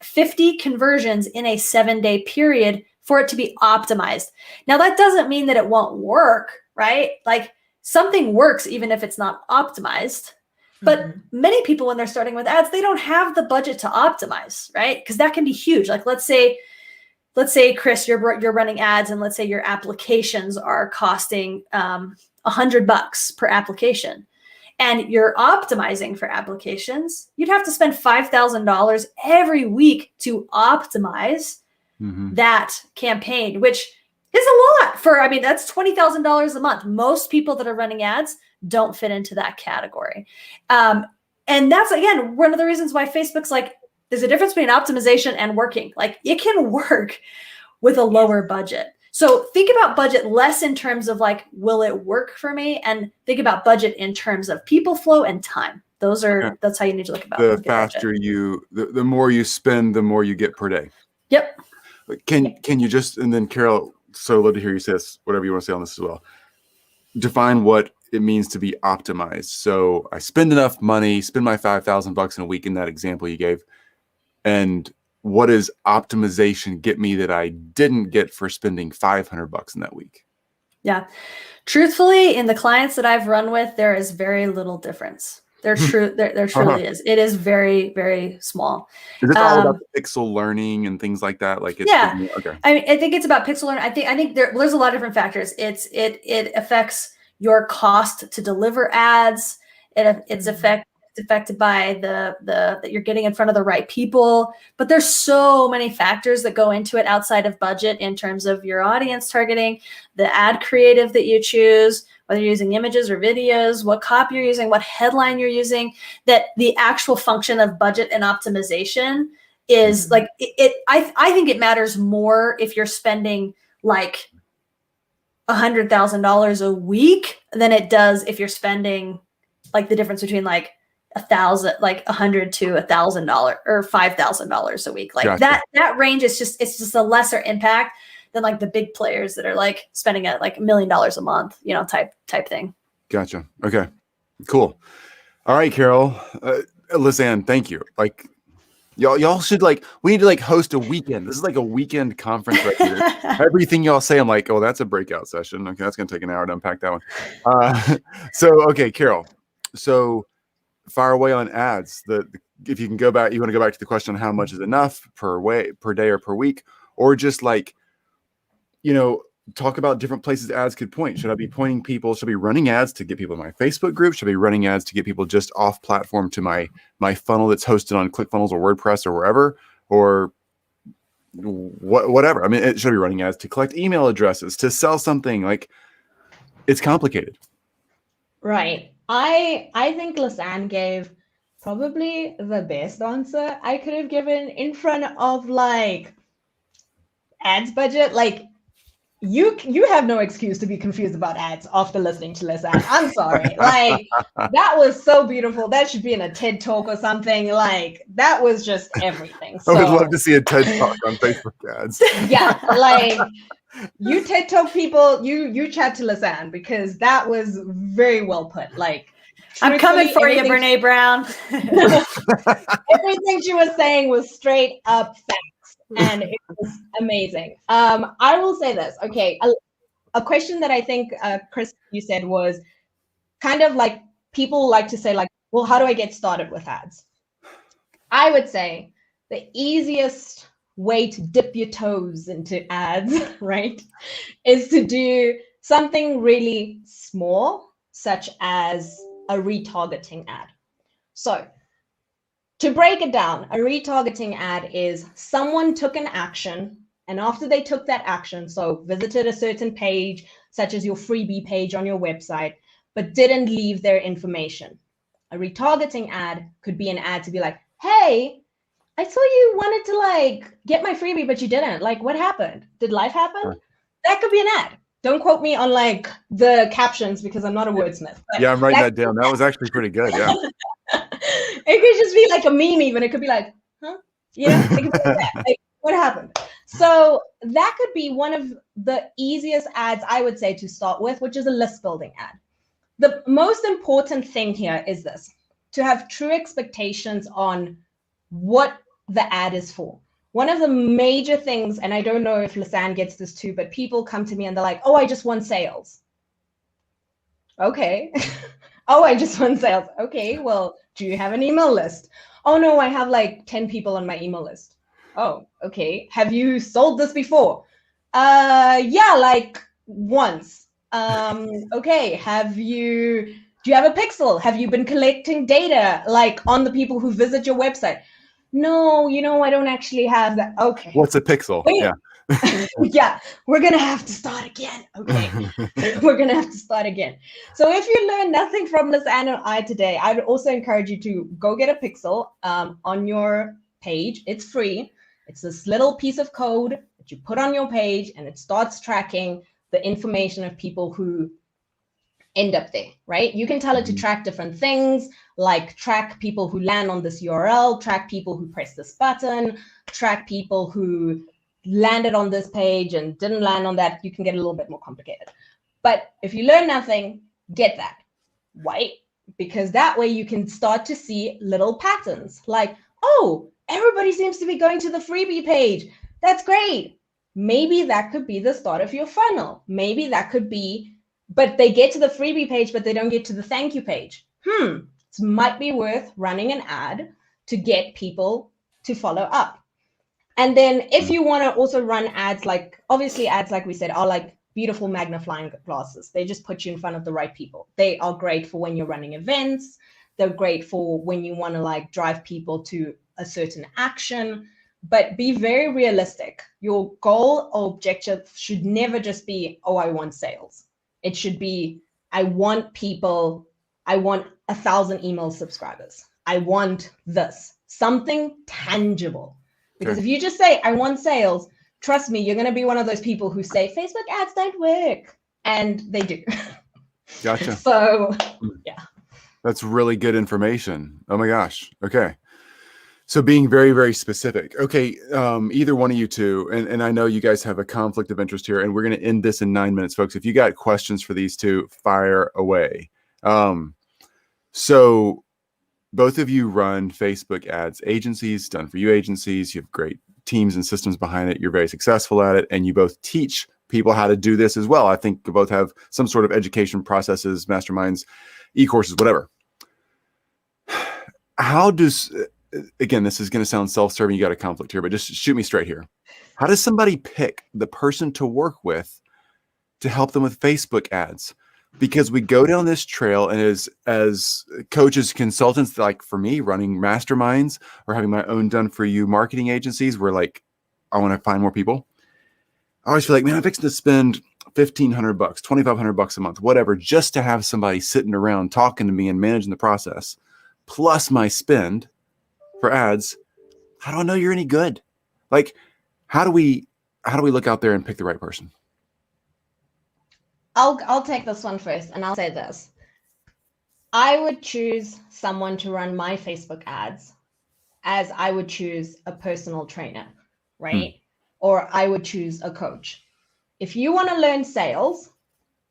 50 conversions in a 7-day period for it to be optimized. Now, that doesn't mean that it won't work, right? Like, something works even if it's not optimized. But many people, when they're starting with ads, they don't have the budget to optimize, right? Because that can be huge. Like, let's say, Chris, you're running ads, and let's say your applications are costing $100 per application, and you're optimizing for applications. You'd have to spend $5,000 every week to optimize that campaign, which is a lot for, that's $20,000 a month. Most people that are running ads don't fit into that category. And that's, again, one of the reasons why Facebook's like, there's a difference between optimization and working. Like, it can work with a lower budget. So think about budget less in terms of like, will it work for me? And think about budget in terms of people flow and time. That's how you need to look about
the faster budget. The more you spend, the more you get per day.
Yep.
Can you just, and then Carol, so love to hear you say this, whatever you want to say on this as well. Define what it means to be optimized. So I spend enough money, spend my $5,000 in a week in that example you gave. And what does optimization get me that I didn't get for spending $500 in that week?
Yeah. Truthfully, in the clients that I've run with, there is very little difference. There truly is. It is very, very small.
Is it all about the pixel learning and things like that? Like, okay.
I think it's about pixel learning. I think there's a lot of different factors. It affects your cost to deliver ads. It's affected by that you're getting in front of the right people. But there's so many factors that go into it outside of budget in terms of your audience targeting, the ad creative that you choose, whether you're using images or videos, what copy you're using, what headline you're using, that the actual function of budget and optimization is like, I think it matters more if you're spending like $100,000 a week than it does if you're spending like the difference between like $100 to $1,000 or $5,000 a week. Like gotcha. that range is just a lesser impact than like the big players that are like spending at like $1 million a month, type thing.
Gotcha. Okay, cool. All right, Carol, Lisanne, thank you. Like, y'all should we need to host a weekend. This is like a weekend conference right here. Everything y'all say, I'm like, oh, that's a breakout session. Okay, that's gonna take an hour to unpack that one. Okay, Carol. So fire away on ads. If you can go back, you want to go back to the question on how much is enough per day or per week, or just like, talk about different places ads could point. Should I be pointing people? Should I be running ads to get people in my Facebook group? Should I be running ads to get people just off platform to my funnel that's hosted on ClickFunnels or WordPress or wherever, or whatever? I mean, it should be running ads to collect email addresses, to sell something. Like, it's complicated.
Right. I think Lisanne gave probably the best answer I could have given in front of like ads budget. Like, you have no excuse to be confused about ads after listening to Lisanne. I'm sorry. Like, that was so beautiful. That should be in a TED talk or something. Like, that was just everything. So,
I would love to see a TED talk on Facebook ads.
Yeah, like, you TED talk people, you chat to Lisanne, because that was very well put. Like,
I'm coming for you, Brene Brown.
Everything she was saying was straight up facts, and it was amazing. I will say this. Okay, a question that I think, Chris, you said was kind of like, people like to say, like, well, how do I get started with ads? I would say the easiest way to dip your toes into ads, right, is to do something really small, such as a retargeting ad. So to break it down, a retargeting ad is someone took an action, and after they took that action, so visited a certain page, such as your freebie page on your website, but didn't leave their information. A retargeting ad could be an ad to be like, hey, I saw you wanted to like get my freebie, but you didn't. Like, what happened? Did life happen?
Sure.
That could be an ad. Don't quote me on like the captions, because I'm not a wordsmith.
Yeah, I'm writing that down. That was actually pretty good. Yeah.
It could just be like a meme even. It could be like, huh? It could be like that. Like, what happened? So that could be one of the easiest ads, I would say, to start with, which is a list building ad. The most important thing here is this: to have true expectations on what the ad is for. One of the major things, and I don't know if Lisanne gets this too, but people come to me and they're like, oh, I just want sales. Okay. Oh, I just want sales. Okay, well, do you have an email list? Oh, no, I have like 10 people on my email list. Oh, okay. Have you sold this before? Yeah, like once. Okay. Do you have a pixel? Have you been collecting data like on the people who visit your website? No, I don't actually have that. Okay.
What's a pixel?
Wait.
Yeah.
Yeah, we're going to have to start again. Okay. We're going to have to start again. So if you learn nothing from Lisanne and I today, I would also encourage you to go get a pixel on your page. It's free. It's this little piece of code that you put on your page, and it starts tracking the information of people who end up there, right? You can tell it to track different things, like track people who land on this URL, track people who press this button, track people who landed on this page and didn't land on that. You can get a little bit more complicated. But if you learn nothing, get that. Why? Because that way you can start to see little patterns like, oh, everybody seems to be going to the freebie page. That's great. Maybe that could be the start of your funnel. Maybe that could be, but they get to the freebie page, but they don't get to the thank you page. It might be worth running an ad to get people to follow up. And then if you want to also run ads, like obviously ads, like we said, are like beautiful magnifying glasses. They just put you in front of the right people. They are great for when you're running events. They're great for when you want to like drive people to a certain action, but be very realistic. Your goal or objective should never just be, oh, I want sales. It should be, I want 1,000 email subscribers. I want this, something tangible. Because if you just say, I want sales, trust me, you're going to be one of those people who say Facebook ads don't work. And they do.
Gotcha.
So, yeah.
That's really good information. Oh my gosh. Okay. So being very, very specific. Okay. Either one of you two, and I know you guys have a conflict of interest here, and we're going to end this in 9 minutes, folks. If you got questions for these two, fire away. So both of you run Facebook ads agencies, done for you agencies. You have great teams and systems behind it. You're very successful at it. And you both teach people how to do this as well. I think you both have some sort of education processes, masterminds, e-courses, whatever. how does, again, this is going to sound self-serving, you got a conflict here, but just shoot me straight here. How does somebody pick the person to work with to help them with Facebook ads? Because we go down this trail, and as coaches, consultants, like for me, running masterminds or having my own done for you marketing agencies, where like I want to find more people. I always feel like, man, I'm fixing to spend $1,500, $2,500 a month, whatever, just to have somebody sitting around talking to me and managing the process, plus my spend for ads. How do I know you're any good? Like, how do we look out there and pick the right person?
I'll take this one first, and I'll say this. I would choose someone to run my Facebook ads as I would choose a personal trainer, right? Or I would choose a coach. If you want to learn sales,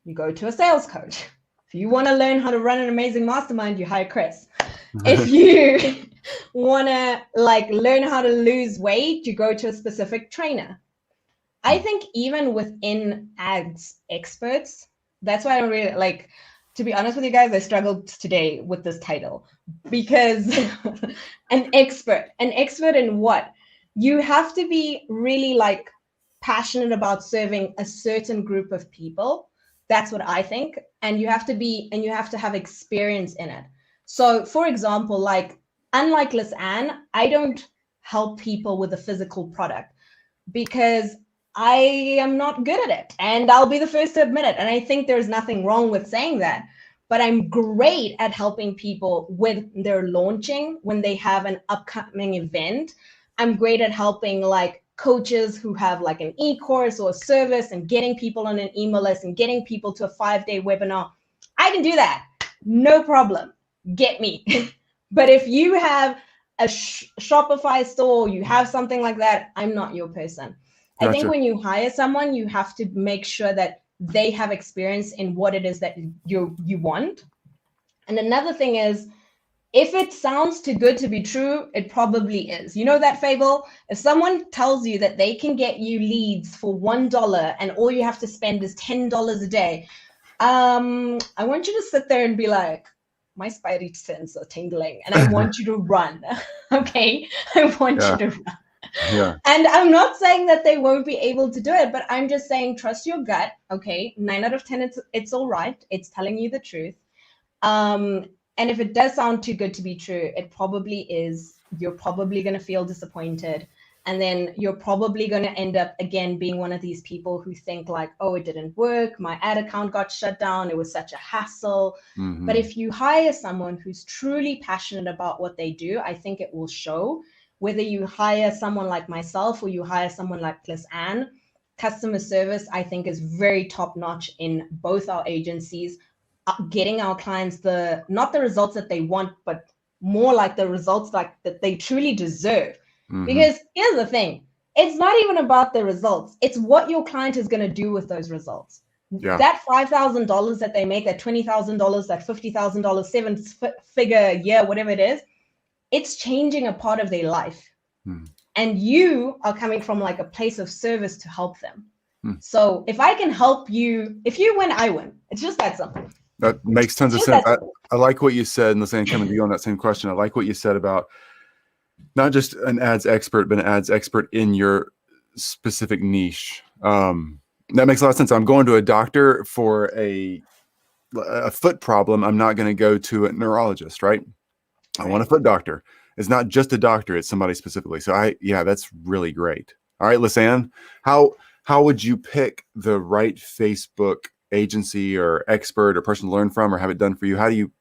you go to a sales coach. If you want to learn how to run an amazing mastermind, you hire Chris. If you want to like learn how to lose weight, you go to a specific trainer. I think even within ads experts, that's why I don't really like, to be honest with you guys, I struggled today with this title because an expert in what? You have to be really like passionate about serving a certain group of people. That's what I think. And you have to have experience in it. So for example, like unlike Lisanne, I don't help people with a physical product because I am not good at it, and I'll be the first to admit it. And I think there's nothing wrong with saying that, but I'm great at helping people when they're launching, when they have an upcoming event. I'm great at helping like coaches who have like an e-course or a service and getting people on an email list and getting people to a 5-day webinar. I can do that. No problem. Get me. But if you have a Shopify store, you have something like that, I'm not your person. Gotcha. I think when you hire someone, you have to make sure that they have experience in what it is that you want. And another thing is, if it sounds too good to be true, it probably is. You know that fable? If someone tells you that they can get you leads for $1 and all you have to spend is $10 a day, I want you to sit there and be like, my spidey sense are tingling and I want you to run. Okay? I want you to run.
Yeah.
And I'm not saying that they won't be able to do it, but I'm just saying trust your gut. Okay, 9 out of 10, it's all right. It's telling you the truth. And if it does sound too good to be true, it probably is. You're probably going to feel disappointed, and then you're probably going to end up again being one of these people who think like, oh, it didn't work. My ad account got shut down. It was such a hassle. Mm-hmm. But if you hire someone who's truly passionate about what they do, I think it will show. Whether you hire someone like myself or you hire someone like Lisanne, customer service, I think, is very top notch in both our agencies, getting our clients not the results that they want, but more like the results like that they truly deserve. Mm-hmm. Because here's the thing, it's not even about the results. It's what your client is going to do with those results. Yeah. That $5,000 that they make, that $20,000, that $50,000, 7-figure a year, whatever it is, it's changing a part of their life. And you are coming from like a place of service to help them. So if I can help you, if you win, I win. It's just that simple.
That makes tons of sense. I like what you said, and Lisanne, coming to you on that same question. I like what you said about not just an ads expert, but an ads expert in your specific niche. That makes a lot of sense. I'm going to a doctor for a foot problem. I'm not going to go to a neurologist, right? I want a foot doctor. It's not just a doctor, it's somebody specifically. So that's really great. All right, Lisanne, how would you pick the right Facebook agency or expert or person to learn from or have it done for you? How do you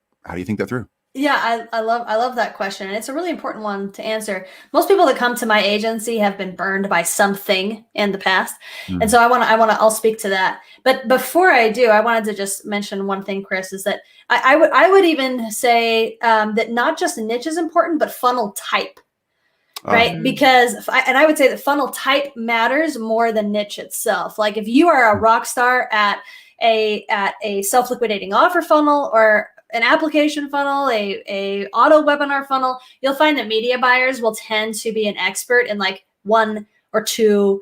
think that through?
Yeah, I love that question. And it's a really important one to answer. Most people that come to my agency have been burned by something in the past. Mm-hmm. And so I'll speak to that. But before I do, I wanted to just mention one thing, Chris, is that I would even say that not just niche is important, but funnel type. Right. Because I would say that funnel type matters more than niche itself. Like if you are a rock star at a self-liquidating offer funnel or an application funnel, a auto webinar funnel, you'll find that media buyers will tend to be an expert in like 1 or 2,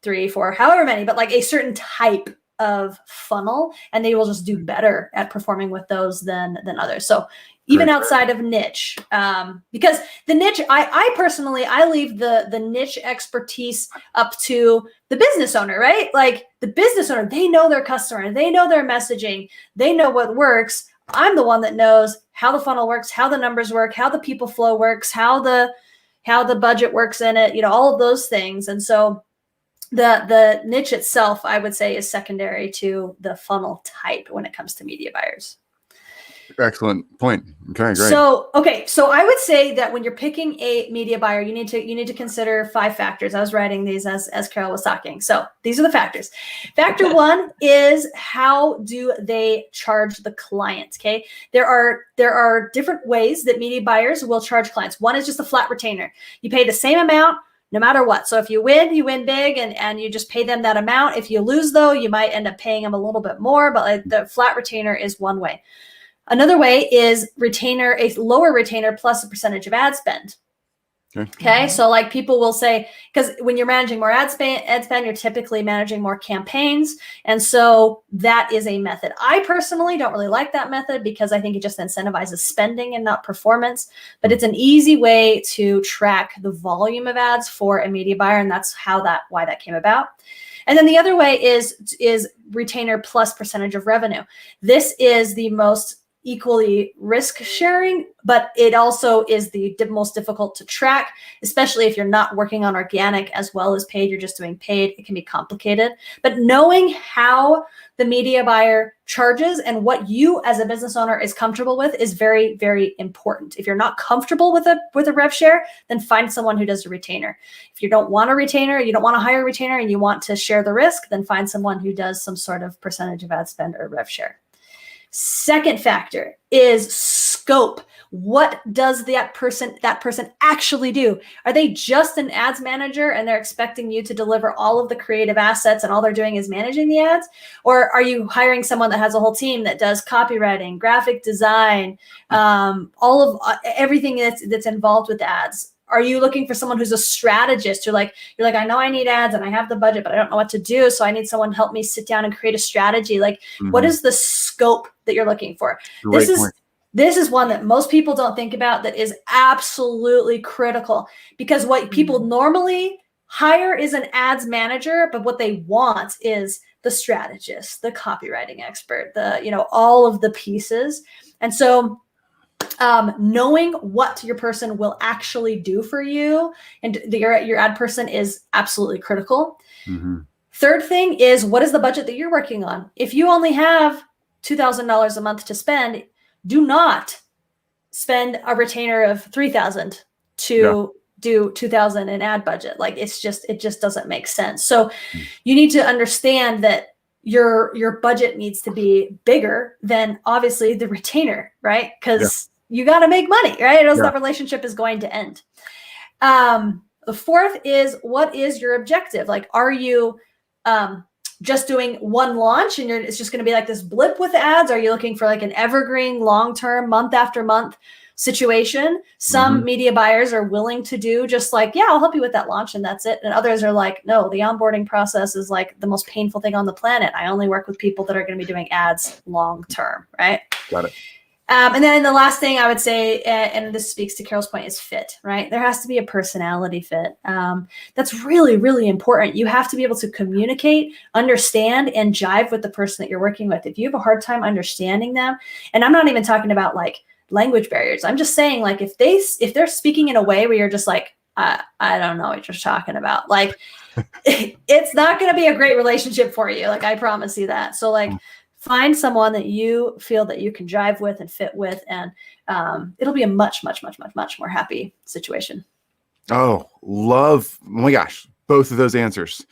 3, 4, however many, but like a certain type of funnel, and they will just do better at performing with those than others. So even outside of niche, because the niche, I personally, I leave the niche expertise up to the business owner, right? Like the business owner, they know their customer, they know their messaging, they know what works. I'm the one that knows how the funnel works, how the numbers work, how the people flow works, how the budget works in it, all of those things. And so the niche itself, I would say, is secondary to the funnel type when it comes to media buyers.
Excellent point. Okay, great.
So I would say that when you're picking a media buyer, you need to consider 5 factors. I was writing these as Carol was talking. So these are the factors. Factor 1 is, how do they charge the client? Okay. There are different ways that media buyers will charge clients. One is just a flat retainer. You pay the same amount no matter what. So if you win big and you just pay them that amount. If you lose though, you might end up paying them a little bit more, but like the flat retainer is one way. Another way is a lower retainer plus a percentage of ad spend. Okay. So like people will say, because when you're managing more ad spend, you're typically managing more campaigns. And so that is a method. I personally don't really like that method because I think it just incentivizes spending and not performance, but it's an easy way to track the volume of ads for a media buyer. And that's why that came about. And then the other way is retainer plus percentage of revenue. This is the most equally risk sharing, but it also is the most difficult to track, especially if you're not working on organic as well as paid, you're just doing paid, it can be complicated. But knowing how the media buyer charges and what you as a business owner is comfortable with is very, very important. If you're not comfortable with a rev share, then find someone who does a retainer. If you don't want a retainer, you don't want to hire a retainer and you want to share the risk, then find someone who does some sort of percentage of ad spend or rev share. Second factor is scope. What does that person actually do? Are they just an ads manager and they're expecting you to deliver all of the creative assets and all they're doing is managing the ads? Or are you hiring someone that has a whole team that does copywriting, graphic design, all of everything that's involved with ads? Are you looking for someone who's a strategist? You're like, I know I need ads and I have the budget, but I don't know what to do. So I need someone to help me sit down and create a strategy. Like, what is the scope that you're looking for? This is one that most people don't think about that is absolutely critical, because what people normally hire is an ads manager, but what they want is the strategist, the copywriting expert, all of the pieces. And so knowing what your person will actually do for you and your ad person is absolutely critical. Third thing is, what is the budget that you're working on? If you only have $2,000 a month to spend, do not spend a retainer of $3,000 to do $2,000 in ad budget. Like it just doesn't make sense. So you need to understand that your budget needs to be bigger than obviously the retainer, right? Because you got to make money, right? Or else that relationship is going to end. The fourth is, what is your objective? Like, are you just doing one launch and it's just going to be like this blip with ads? Are you looking for like an evergreen, long-term, month after month situation? Some media buyers are willing to do just like, I'll help you with that launch and that's it. And others are like, no, the onboarding process is like the most painful thing on the planet. I only work with people that are going to be doing ads long-term, right?
Got it.
And then the last thing I would say, and this speaks to Carol's point, is fit, right? There has to be a personality fit. That's really, really important. You have to be able to communicate, understand, and jive with the person that you're working with. If you have a hard time understanding them, and I'm not even talking about like language barriers. I'm just saying, like, if they're speaking in a way where you're just like, I don't know what you're talking about, like, it's not going to be a great relationship for you. Like, I promise you that. So like, find someone that you feel that you can jive with and fit with, and it'll be a much, much, much, much, much more happy situation.
Oh my gosh, both of those answers.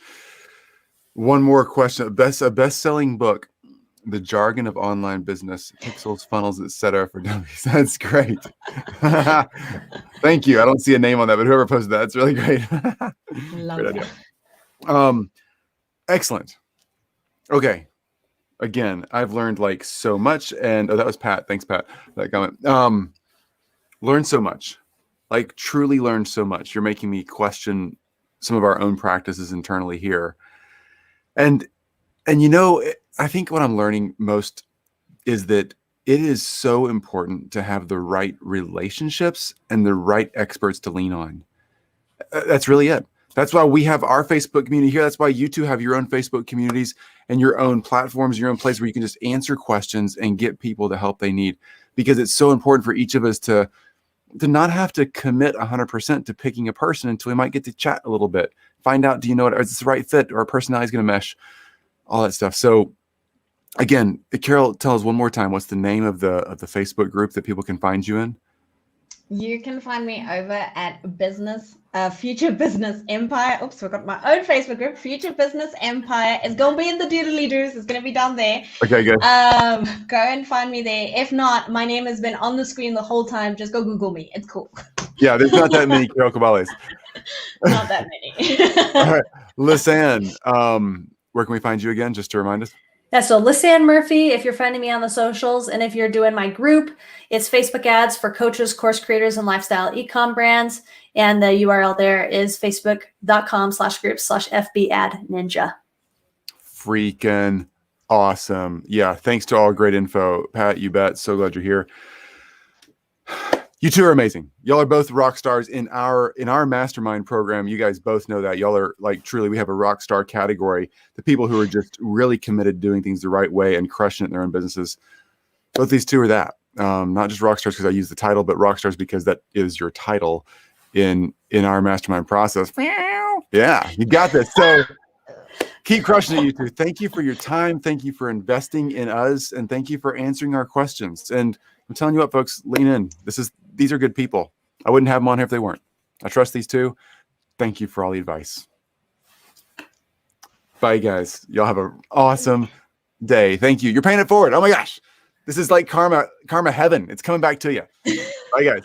One more question. A best-selling book, The Jargon of Online Business, Pixels, Funnels, Etc. for Dummies. That's great. Thank you. I don't see a name on that, but whoever posted that, it's really great.
Love
Great
that.
idea. Excellent. Okay. Again, I've learned like so much, and that was Pat. Thanks, Pat, for that comment. Learned so much, like truly learned so much. You're making me question some of our own practices internally here. And And I think what I'm learning most is that it is so important to have the right relationships and the right experts to lean on. That's really it. That's why we have our Facebook community here. That's why you two have your own Facebook communities and your own platforms, your own place where you can just answer questions and get people the help they need, because it's so important for each of us to not have to commit 100% to picking a person until we might get to chat a little bit, find out, do you know what, is this the right fit, or our personality is going to mesh, all that stuff. So again, Carol, tell us one more time, what's the name of the Facebook group that people can find you in?
You can find me over at Future Business Empire. Oops, I got my own Facebook group. Future Business Empire. It's going to be in the doodly-doos. It's going to be down there.
Okay, good.
Go and find me there. If not, my name has been on the screen the whole time. Just go Google me. It's cool.
Yeah, there's not that many Carol Kabaales.
Not that many.
All right. Lisanne, where can we find you again, just to remind us?
Yeah, so Lisanne Murphy, if you're finding me on the socials, and if you're doing my group, it's Facebook ads for coaches, course creators, and lifestyle e-com brands. And the URL there is facebook.com/groups/FB ad ninja.
Freaking awesome. Yeah, thanks to all great info. Pat, you bet. So glad you're here. You two are amazing. Y'all are both rock stars in our mastermind program. You guys both know that. Y'all are like, truly, we have a rock star category. The people who are just really committed to doing things the right way and crushing it in their own businesses. Both these two are that. Not just rock stars because I use the title, but rock stars because that is your title in our mastermind process. Yeah, you got this. So keep crushing it, you two. Thank you for your time. Thank you for investing in us, and thank you for answering our questions. And I'm telling you what, folks, lean in. These are good people. I wouldn't have them on here if they weren't. I trust these two. Thank you for all the advice. Bye, guys. Y'all have an awesome day. Thank you. You're paying it forward. Oh my gosh. This is like karma heaven. It's coming back to you. Bye, guys.